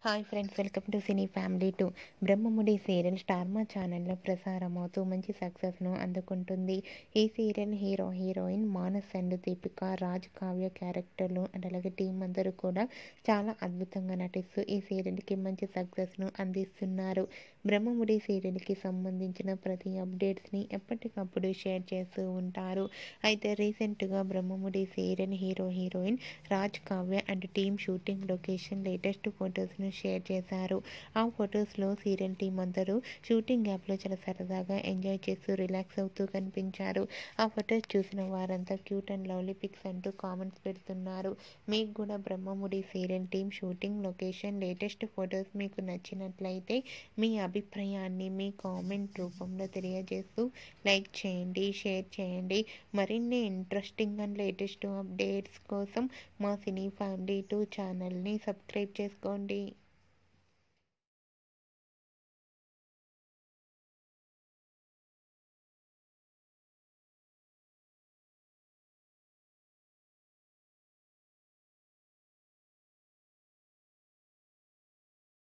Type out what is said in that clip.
Hi friends, welcome to cine family 2. Brahmamudi serial star మా ఛానల్లో ప్రసారమవుతూ మంచి సక్సెస్ను అందుకుంటుంది. ఈ serial heroine Manas and Deepika, Raj, Kavya క్యారెక్టర్లు అండ్ అలాగే టీం అందరూ కూడా చాలా అద్భుతంగా నటిస్తూ ఈ సీరియల్కి మంచి సక్సెస్ను అందిస్తున్నారు. బ్రహ్మముడి సీరియల్కి సంబంధించిన ప్రతి అప్డేట్స్ని ఎప్పటికప్పుడు షేర్ చేస్తూ ఉంటారు. అయితే రీసెంట్గా Brahmamudi serial heroine Raj, Kavya and team shooting location latest ఫొటోస్ను షేర్ చేశారు. ఆ ఫొటోస్లో సీరియల్ టీం అందరూ షూటింగ్ యాప్లో చాలా సరదాగా ఎంజాయ్ చేస్తూ రిలాక్స్ అవుతూ కనిపించారు. ఆ ఫొటోస్ చూసిన వారంతా క్యూట్ అండ్ లవ్లీ పిక్స్ అంటూ కామెంట్స్ పెడుతున్నారు. మీకు కూడా Brahmamudi serial team shooting location latest photos మీకు నచ్చినట్లయితే మీ అభిప్రాయాన్ని మీ కామెంట్ రూపంలో తెలియజేస్తూ లైక్ చేయండి, షేర్ చేయండి. మరిన్ని ఇంట్రెస్టింగ్ అండ్ లేటెస్ట్ అప్డేట్స్ కోసం మా సినీ ఫ్యామిలీ 2 ఛానల్ని సబ్స్క్రైబ్ చేసుకోండి.